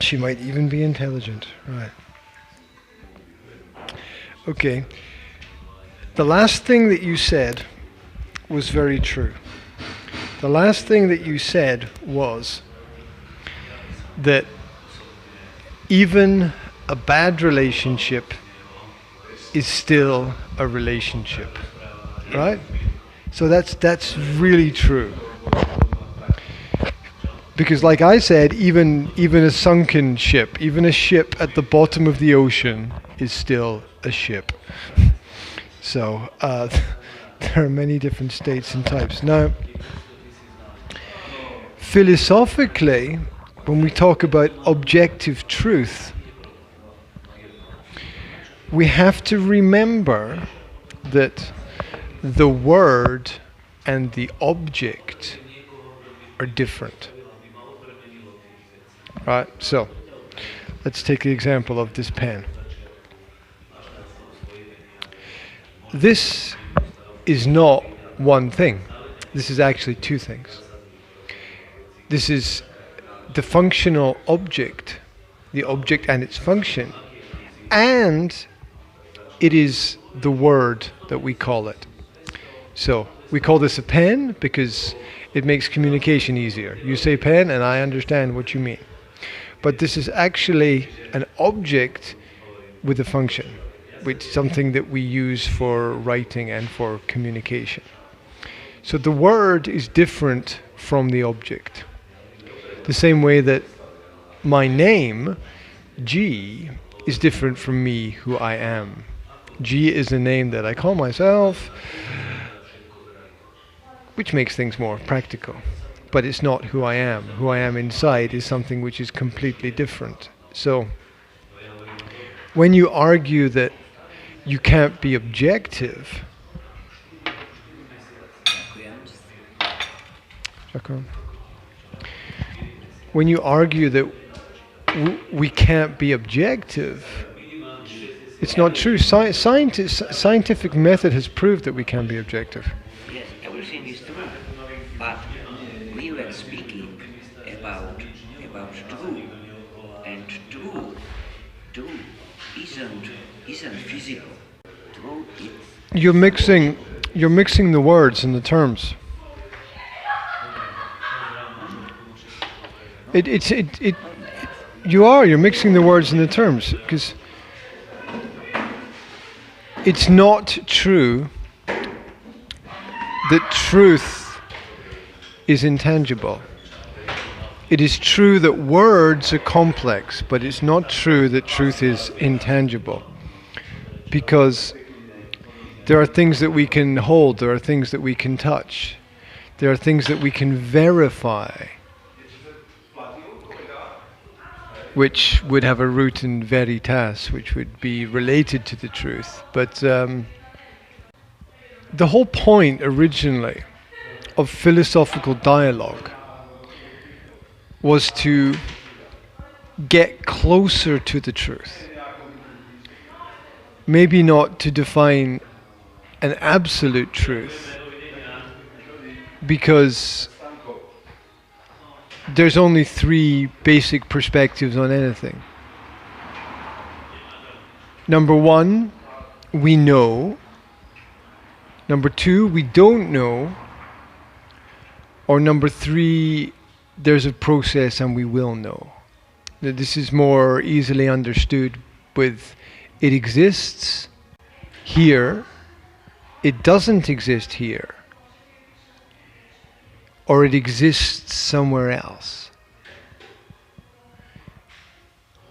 She might even be intelligent. Right. Okay. The last thing that you said was very true. The last thing that you said was that even a bad relationship is still a relationship, right? So that's really true. Because like I said, even a sunken ship, even a ship at the bottom of the ocean is still a ship. So there are many different states and types. Now, philosophically, when we talk about objective truth, we have to remember that the word and the object are different. Right, so let's take the example of this pen. This is not one thing. This is actually two things. This is the functional object, the object and its function, and it is the word that we call it. So we call this a pen because it makes communication easier. You say pen and I understand what you mean. But this is actually an object with a function, which is something that we use for writing and for communication. So the word is different from the object. The same way that my name, G, is different from me, who I am. G is the name that I call myself, which makes things more practical. But it's not who I am. Who I am inside is something which is completely different. So when you argue that you can't be objective, when you argue that we can't be objective, it's not true. Scientific method has proved that we can be objective. Yes, everything is true, but we were speaking about true, and true isn't physical. True is. You're mixing the words and the terms. You're mixing the words and the terms, because it's not true that truth is intangible. It is true that words are complex, but it's not true that truth is intangible. Because there are things that we can hold, there are things that we can touch, there are things that we can verify, which would have a root in veritas, which would be related to the truth. But the whole point originally of philosophical dialogue was to get closer to the truth. Maybe not to define an absolute truth, because there's only three basic perspectives on anything. Number one, we know. Number two, we don't know. Or number three, there's a process and we will know. This is more easily understood with it exists here, it doesn't exist here, or it exists somewhere else.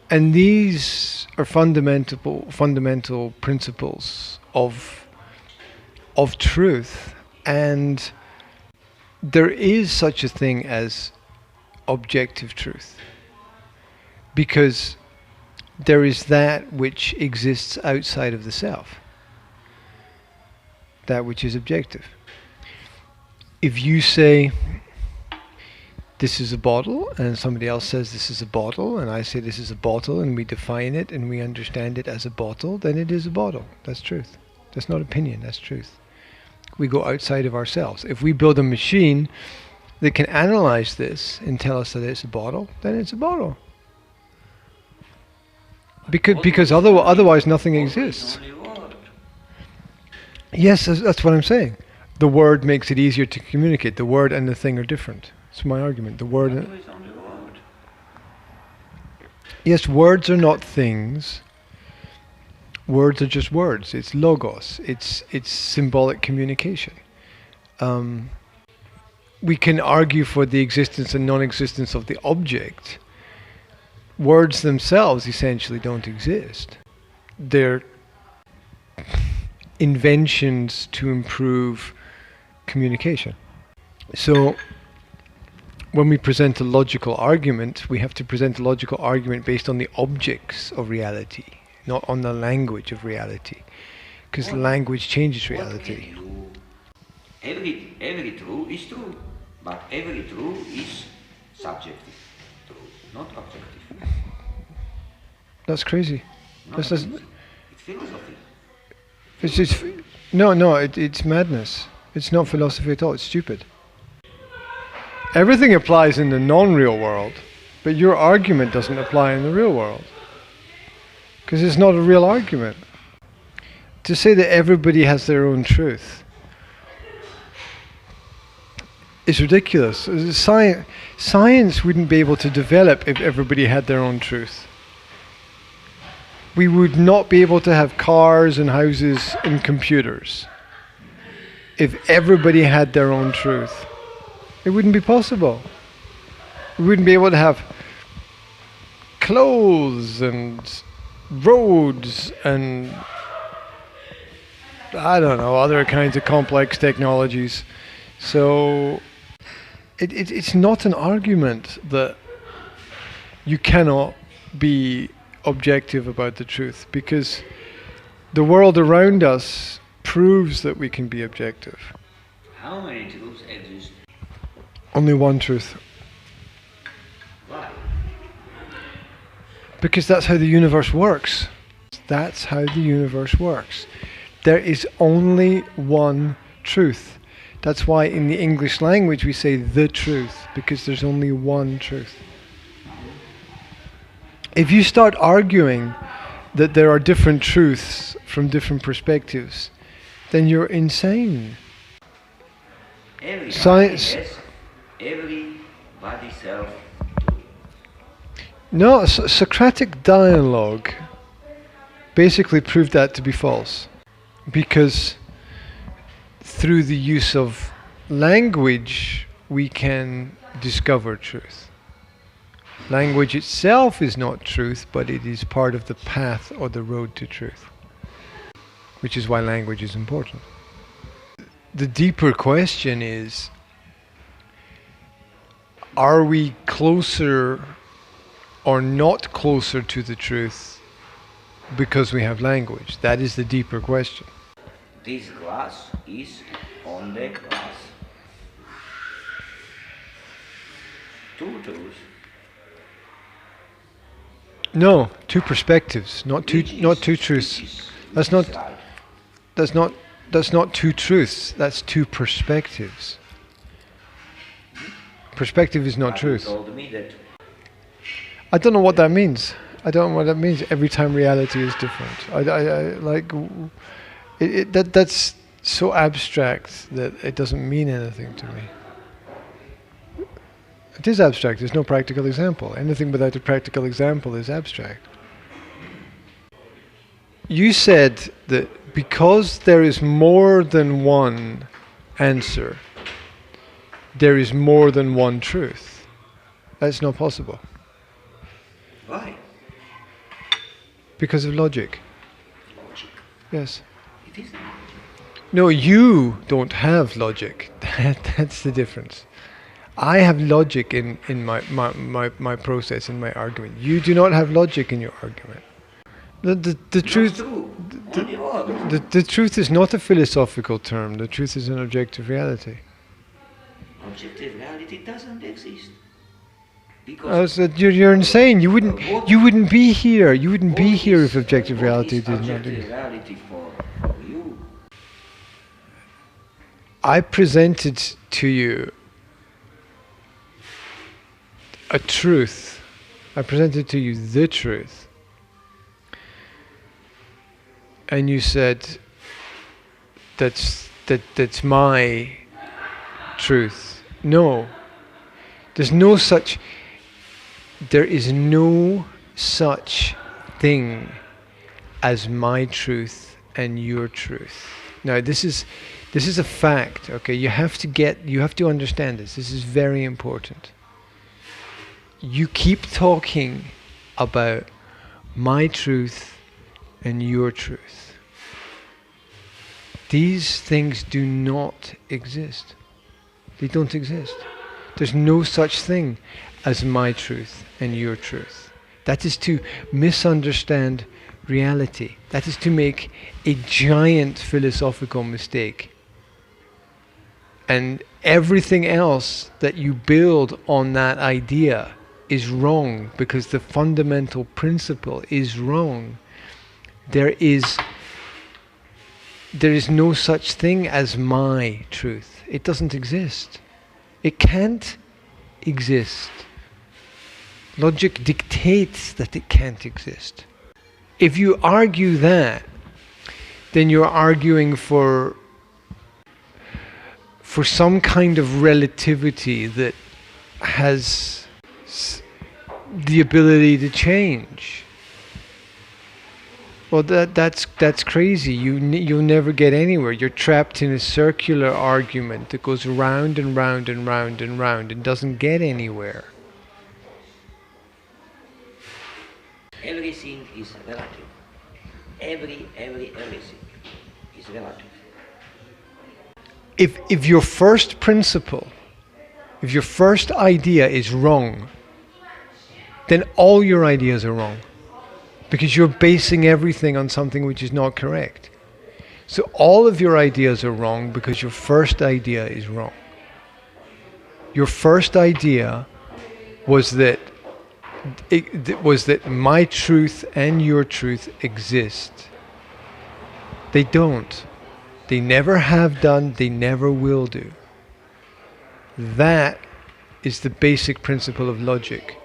And these are fundamental principles of truth. And there is such a thing as objective truth, because there is that which exists outside of the self, that which is objective. If you say this is a bottle, and somebody else says this is a bottle, and I say this is a bottle, and we define it and we understand it as a bottle, then it is a bottle. That's truth. That's not opinion, that's truth. We go outside of ourselves. If we build a machine that can analyze this and tell us that it's a bottle, then it's a bottle. Because otherwise nothing exists. Only word. Yes, that's what I'm saying. The word makes it easier to communicate. The word and the thing are different. It's my argument. The word. Always only word. Yes, words are not things. Words are just words. It's logos. It's symbolic communication. We can argue for the existence and non-existence of the object. Words themselves essentially don't exist. They're inventions to improve communication. So when we present a logical argument, we have to present a logical argument based on the objects of reality, not on the language of reality, because language changes reality. Every true is true, but every true is subjective true, not objective. That's crazy. It's philosophy. It's just it's madness. It's not philosophy at all. It's stupid. Everything applies in the non-real world, but your argument doesn't apply in the real world, because it's not a real argument. To say that everybody has their own truth is ridiculous. Science wouldn't be able to develop if everybody had their own truth. We would not be able to have cars and houses and computers if everybody had their own truth. It wouldn't be possible. We wouldn't be able to have clothes and roads and I don't know, other kinds of complex technologies. So it's not an argument that you cannot be objective about the truth, because the world around us proves that we can be objective. How many truths exist? Only one truth. Why? Because that's how the universe works. That's how the universe works. There is only one truth. That's why in the English language we say the truth, because there's only one truth. If you start arguing that there are different truths from different perspectives, then you're insane. Science. Everybody self. No, Socratic dialogue basically proved that to be false, because through the use of language we can discover truth. Language itself is not truth, but it is part of the path or the road to truth, which is why language is important. The deeper question is, are we closer or not closer to the truth because we have language? That is the deeper question. This glass is on the glass. Two truths. No, two perspectives, not two truths. That's not two truths. That's two perspectives. Perspective is not truth. You told me that. I don't know what that means. I don't know what that means. Every time reality is different. That's so abstract that it doesn't mean anything to me. It is abstract. There's no practical example. Anything without a practical example is abstract. You said that because there is more than one answer, there is more than one truth. That's not possible. Why? Because of logic. Logic. Yes. It isn't. No, you don't have logic. That's the difference. I have logic in my process, in my argument. You do not have logic in your argument. The truth. The truth is not a philosophical term. The truth is an objective reality. Objective reality doesn't exist. Because you're insane. You wouldn't be here. You wouldn't be here if objective reality did not exist. Reality for you. I presented to you a truth. I presented to you the truth. and you said that's my truth. No, there's no such. There is no such thing as my truth and your truth. Now this is a fact. Okay, you have to understand this. This is very important. You keep talking about my truth and your truth. These things do not exist. They don't exist. There's no such thing as my truth and your truth. That is to misunderstand reality. That is to make a giant philosophical mistake. And everything else that you build on that idea is wrong, because the fundamental principle is wrong. There is no such thing as my truth. It doesn't exist. It can't exist. Logic dictates that it can't exist. If you argue that, then you're arguing for some kind of relativity that has the ability to change. Well, that's crazy. You'll never get anywhere. You're trapped in a circular argument that goes round and round and round and round and doesn't get anywhere. Everything is relative. Everything is relative. If your first principle, if your first idea is wrong, then all your ideas are wrong, because you're basing everything on something which is not correct. So all of your ideas are wrong because your first idea is wrong. Your first idea was that my truth and your truth exist. They don't. They never have done, they never will do. That is the basic principle of logic.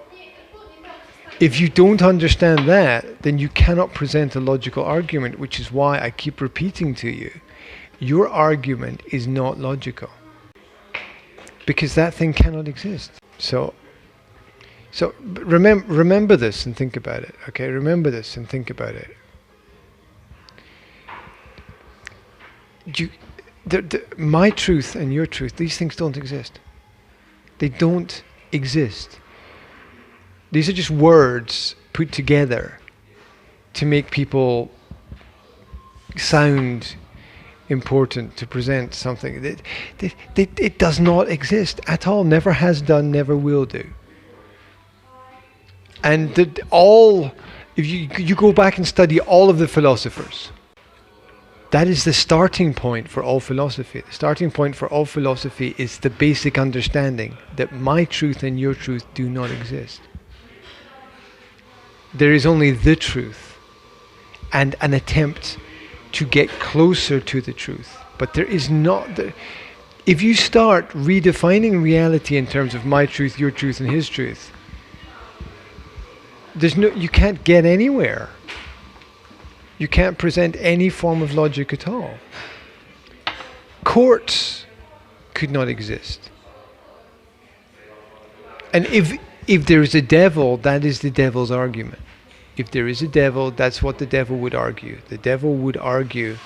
If you don't understand that, then you cannot present a logical argument, which is why I keep repeating to you, your argument is not logical, because that thing cannot exist. So remember this and think about it. Okay, remember this and think about it. My truth and your truth, these things don't exist. They don't exist. These are just words put together to make people sound important, to present something. It does not exist at all. Never has done, never will do. And if you go back and study all of the philosophers, that is the starting point for all philosophy. The starting point for all philosophy is the basic understanding that my truth and your truth do not exist. There is only the truth and an attempt to get closer to the truth. But there is not if you start redefining reality in terms of my truth, your truth, and his truth, you can't get anywhere. You can't present any form of logic at all. Courts could not exist. And if there is a devil, that is the devil's argument. If there is a devil, that's what the devil would argue. The devil would argue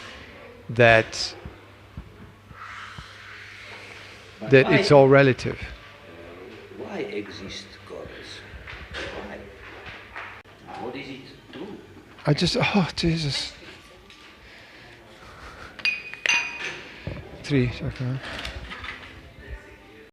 that it's all relative. Why exist gods? Why? What is it true? Jesus. 3, okay.